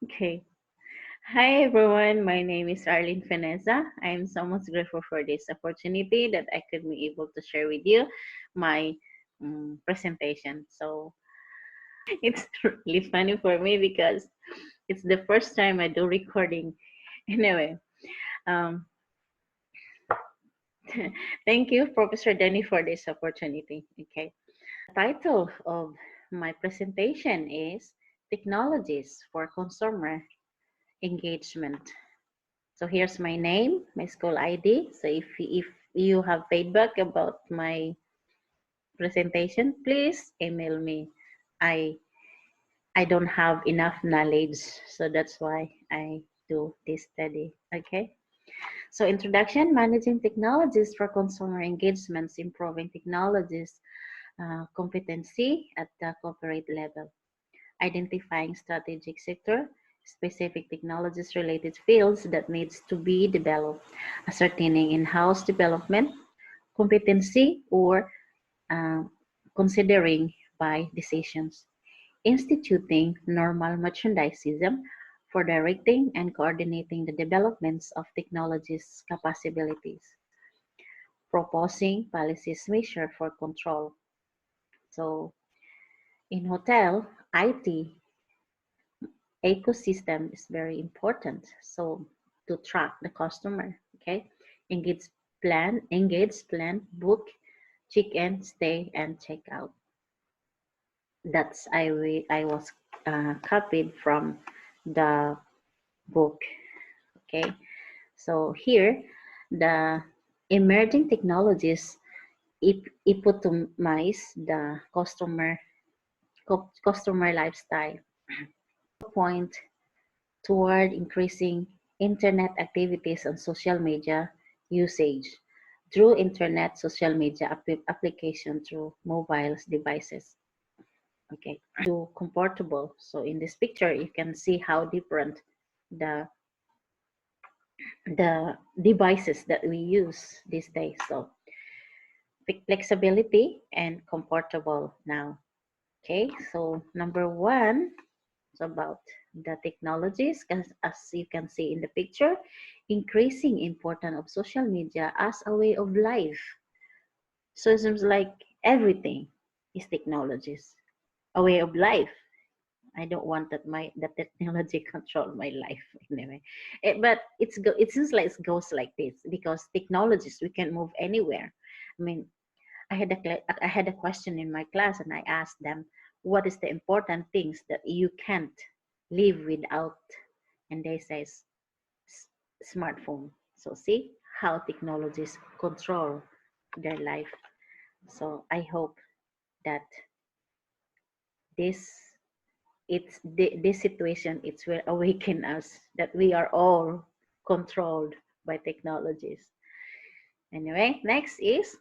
Okay. Hi everyone, my name is Arlene Feneza. I am so much grateful for this opportunity that I could be able to share with you my presentation. So it's really funny for me because it's the first time I do recording. Anyway, um, thank you, Professor Denny, for this opportunity. Okay. Title of my presentation is Technologies for Consumer Engagement. So here's my name, my school ID. So if you have feedback about my presentation, please email me. I I don't have enough knowledge, so that's why I do this study. Okay. So introduction, managing technologies for consumer engagements, improving technologies competency at the corporate level, identifying strategic sector specific technologies related fields that needs to be developed, ascertaining in-house development competency or uh, considering by decisions, instituting normal merchandisism for directing and coordinating the developments of technologies capabilities, proposing policies measure for control. So in hotel, IT ecosystem is very important. So to track the customer, okay, engage, plan, book, check in, stay, and check out. That's I was copied from the book. Okay, so here the emerging technologies epitomize the customer lifestyle. Point toward increasing internet activities and social media usage through internet social media application through mobile devices. Okay, to comfortable. So in this picture, you can see how different the the devices that we use these days. So flexibility and comfortable now. Okay, so number one, about the technologies as you can see in the picture, increasing importance of social media as a way of life. So it seems like everything is technologies, a way of life. I don't want that my the technology control my life anyway. But it seems like it goes like this because technologies we can move anywhere. I mean, I had a question in my class and I asked them, what is the important things that you can't live without? And they says smartphone. So see how technologies control their life. So I hope that this this situation it will awaken us that we are all controlled by technologies. Anyway, next is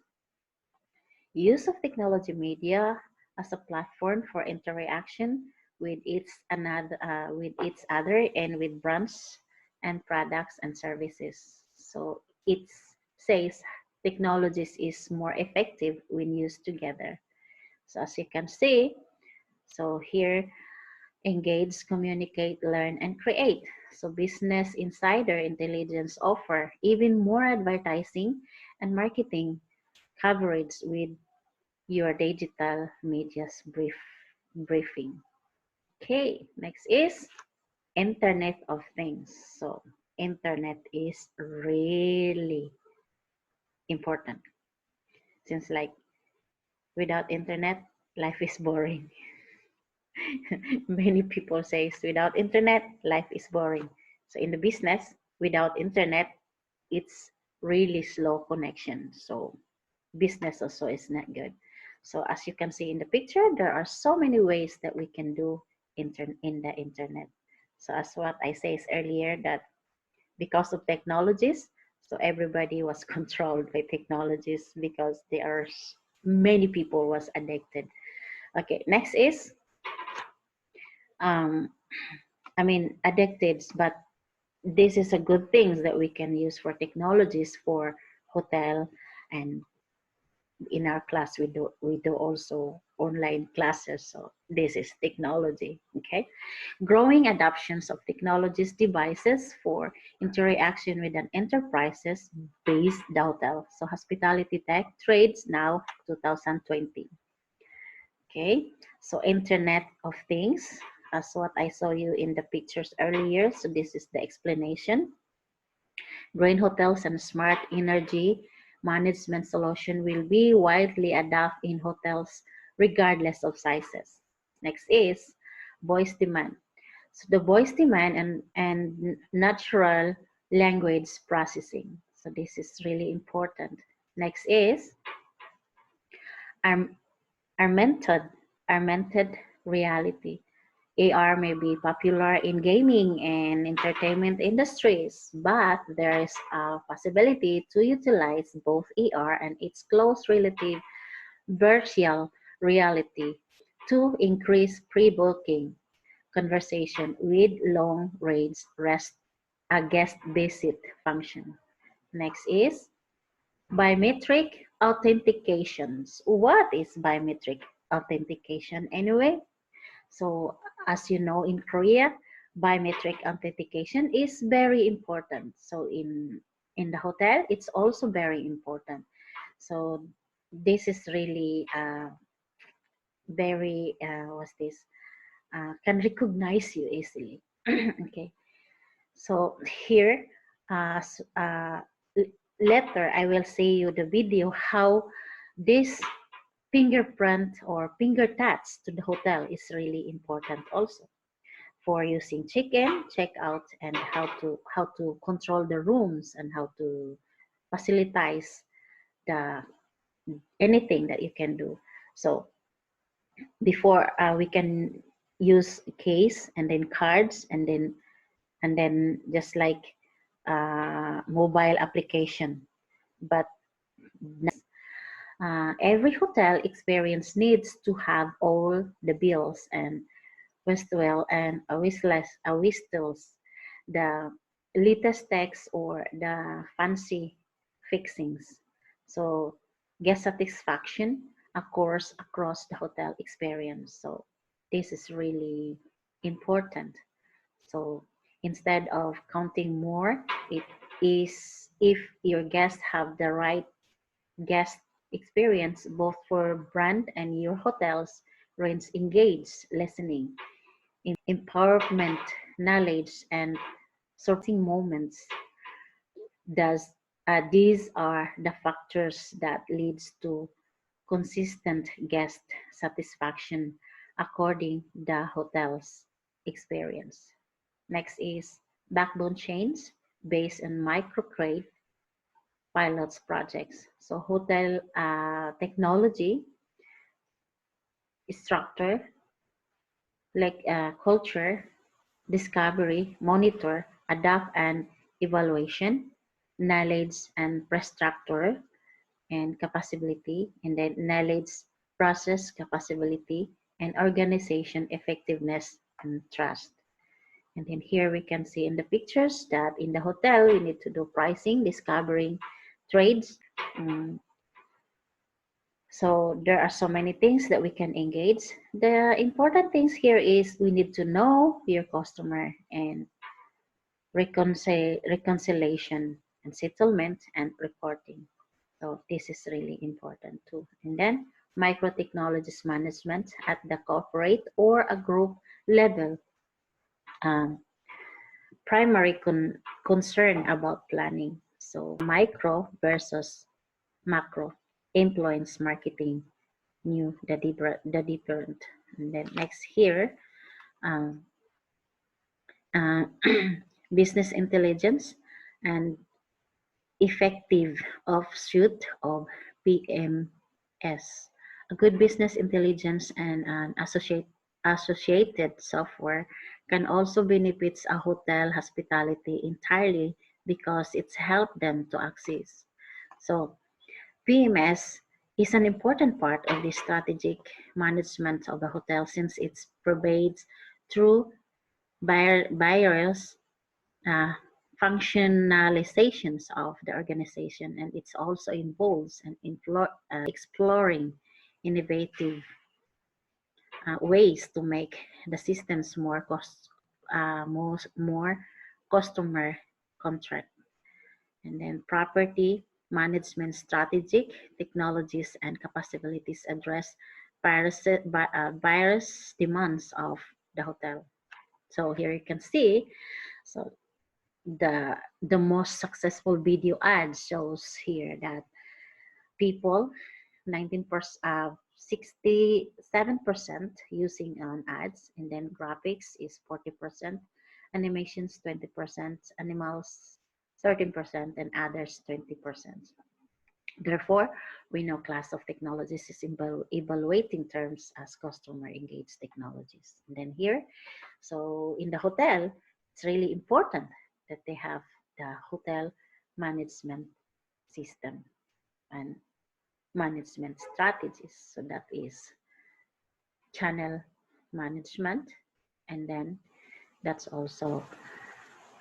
use of technology media as a platform for interaction with its other and with brands and products and services. So it says technologies is more effective when used together. So as you can see, so here engage, communicate, learn, and create. So Business Insider Intelligence offer even more advertising and marketing coverage with your digital media's briefing. Okay, next is Internet of Things. So Internet is really important since like without Internet, life is boring. Many people say without Internet, life is boring. So in the business, without Internet, it's really slow connection. So business also is not good. So as you can see in the picture, there are so many ways that we can do in the internet. So as what I said earlier, that because of technologies, so everybody was controlled by technologies because there are many people was addicted. Okay, next is um, I mean addicted, but this is a good things that we can use for technologies for hotel and in our class we do also online classes. So this is technology. Okay, growing adoptions of technologies devices for interaction with an enterprises based hotel. So hospitality tech trades now 2020. Okay, so Internet of Things, as what I saw you in the pictures earlier. So this is the explanation. Green hotels and smart energy management solution will be widely adopted in hotels regardless of sizes. Next is voice demand. So the voice demand and natural language processing. So this is really important. Next is augmented, augmented reality. AR may be popular in gaming and entertainment industries, but there is a possibility to utilize both AR and its close relative virtual reality to increase pre-booking conversation with long-range rest a guest visit function. Next is biometric authentications. What is biometric authentication anyway? So as you know, in Korea, biometric authentication is very important. So in the hotel, it's also very important. So this is really very what's this can recognize you easily. Okay, so here later I will show you the video how this fingerprint or finger touch to the hotel is really important also for using check-in, check-out, and how to control the rooms and how to facilitate the anything that you can do. So before we can use case and then cards and then just like mobile application, but every hotel experience needs to have all the bills and Westwell and Awistels, the latest text or the fancy fixings. So guest satisfaction, of course, across the hotel experience. So this is really important. So instead of counting more, it is if your guests have the right guest experience, both for brand and your hotels, range engaged listening empowerment, knowledge, and sorting moments. Thus, these are the factors that leads to consistent guest satisfaction according the hotel's experience. Next is backbone chains based on microcrate pilots projects. So hotel technology structure like culture discovery, monitor, adapt and evaluation, knowledge and infrastructure and capability, and then knowledge, process capability, and organization effectiveness and trust. And then here we can see in the pictures that in the hotel we need to do pricing, discovering trades. So there are so many things that we can engage. The important things here is we need to know your customer and reconciliation and settlement and reporting. So this is really important too. And then micro technologies management at the corporate or a group level. Um, primary concern about planning. So micro versus macro influence marketing new the different. And then next here, um, uh, business intelligence and effective offshoot of PMS. A good business intelligence and an associated software can also benefit a hotel hospitality entirely because it's helped them to access. So PMS is an important part of the strategic management of the hotel since it provides through buyers uh, functionalizations of the organization, and it also involves and exploring innovative ways to make the systems more customer contract. And then property management strategic technologies and capabilities address various demands of the hotel. So here you can see, so the most successful video ad shows here that people 19%, 67% using ads, and then graphics is 40%, animations 20%, animals 13%, and others 20%. Therefore, we know class of technologies is evaluating terms as customer engaged technologies. And then here, so in the hotel, it's really important that they have the hotel management system and management strategies. So that is channel management, and then that's also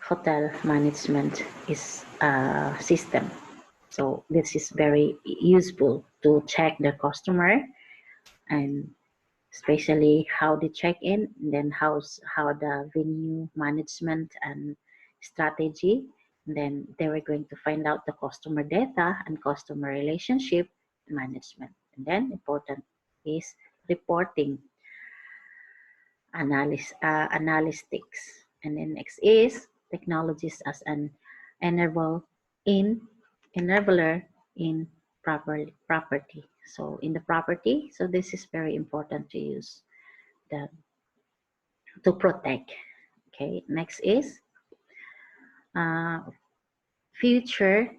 hotel management is a system. So this is very useful to check the customer, and especially how they check in, and then how the venue management and strategy. And then they were going to find out the customer data and customer relationship management. And then important is reporting analytics. And then next is technologies as an enabler in property. So in the property, so this is very important to use the to protect. Okay, next is uh, future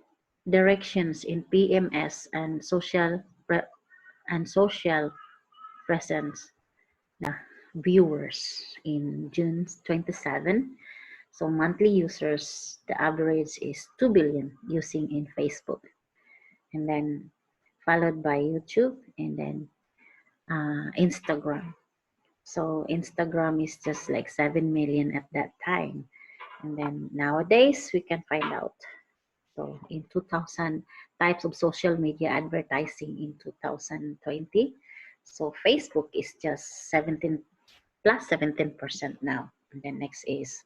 directions in PMS and social presence. The viewers in June 27. So monthly users, the average is 2 billion using in Facebook, and then followed by YouTube, and then Instagram. So Instagram is just like 7 million at that time. And then nowadays we can find out. So in 2000 types of social media advertising in 2020. So Facebook is just 17% now. And then next is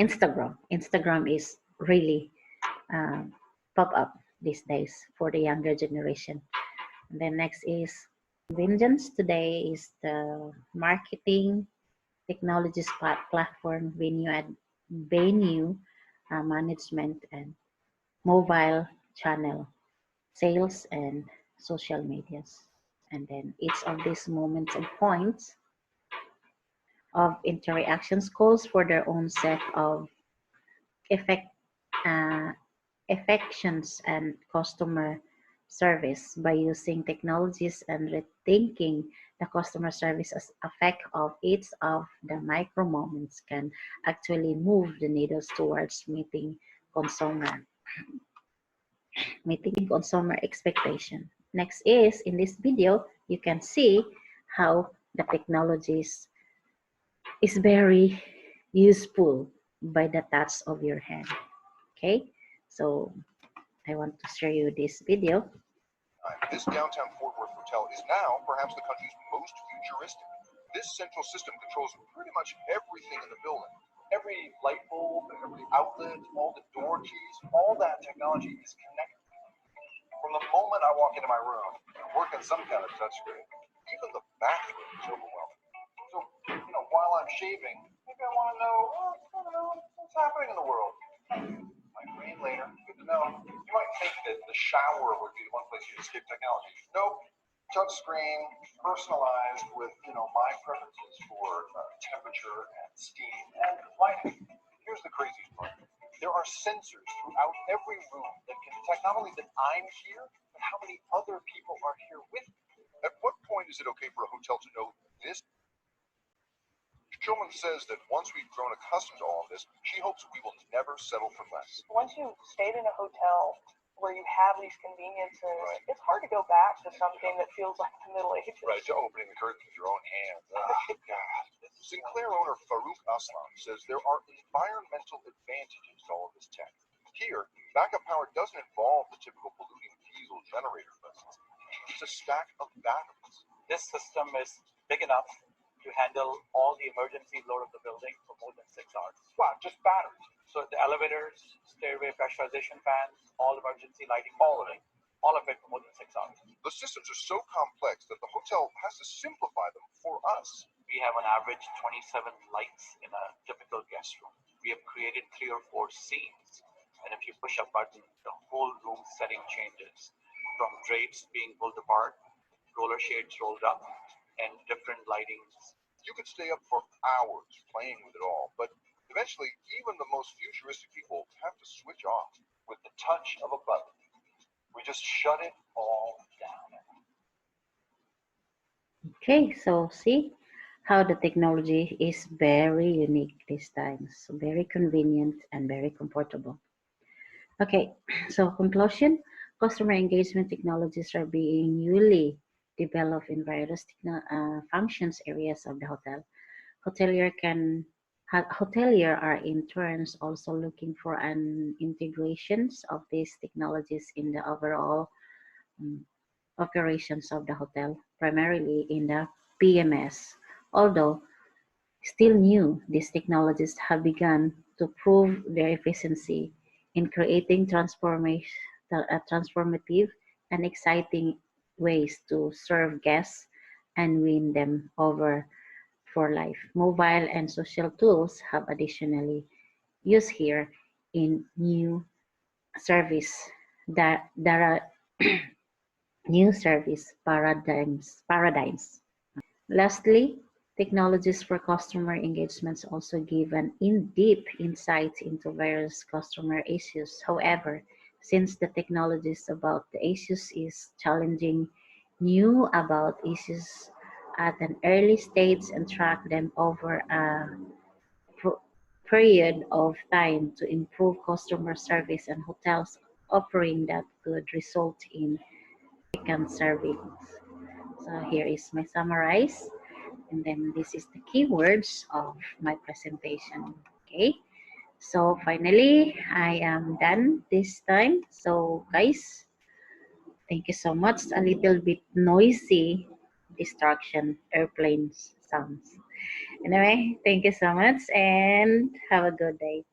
Instagram. Instagram is really pop up these days for the younger generation. And then next is Vengeance today is the marketing technologies platform, venue management, and mobile channel sales and social medias. And then each of these moments and points of interactions calls for their own set of effect, uh, affections and customer service. By using technologies and rethinking the customer service as effect of each of the micro moments can actually move the needles towards consumer meeting consumer expectation. Next is in this video you can see how the technologies is very useful by the touch of your hand. Okay, so I want to share you this video. This downtown Fort Worth hotel is now perhaps the country's most futuristic. This central system controls pretty much everything in the building. Every light bulb, every outlet, all the door keys, all that technology is connected. From the moment I walk into my room, I'm working some kind of touchscreen. Even the bathroom is overwhelming. So, while I'm shaving, maybe I want to know, what's happening in the world. Might rain later. Good to know. You might think that the shower would be the one place you escape technology. Nope. Touch screen, personalized with my preferences for temperature and steam and lighting. Here's the craziest part. There are sensors throughout every room that can detect not only that I'm here, but how many other people are here with me. At what point is it okay for a hotel to know this? Shulman says that once we've grown accustomed to all of this, she hopes we will never settle for less. Once you've stayed in a hotel where you have these conveniences, right, it's hard to go back to something that feels like the Middle Ages. Right, to opening the curtains with your own hands. Oh, God. Sinclair owner Farouk Aslam says there are environmental advantages to all of this tech. Here, backup power doesn't involve the typical polluting diesel generator, but it's a stack of batteries. This system is big enough to handle all the emergency load of the building for more than 6 hours. Wow, just batteries. So the elevators, stairway pressurization fans, all emergency lighting, all of it for more than 6 hours. The systems are so complex that the hotel has to simplify them for us. We have an average 27 lights in a typical guest room. We have created 3 or 4 scenes, and if you push a button, the whole room setting changes, from drapes being pulled apart, roller shades rolled up, and different lightings. You could stay up for hours playing with it all, but eventually even the most futuristic people have to switch off. With the touch of a button, we just shut it all down. Okay, so see how the technology is very unique this time. So very convenient and very comfortable. Okay, so conclusion, customer engagement technologies are being newly developed in various functions areas of the hotel. Hotelier are in turns also looking for an integrations of these technologies in the overall operations of the hotel, primarily in the PMS. Although still new, these technologies have begun to prove their efficiency in creating transformative and exciting ways to serve guests and win them over for life. Mobile and social tools have additionally used here in new service that there are new service paradigms. Lastly, technologies for customer engagements also give an in-depth insight into various customer issues. However, since the technologies about the issues is challenging, new about issues at an early stage and track them over a period of time to improve customer service and hotels offering that could result in significant savings. So here is my summarize, and then this is the keywords of my presentation. Okay, so finally I am done this time. So guys, thank you so much. A little bit noisy distraction, airplanes sounds. Anyway, thank you so much and have a good day.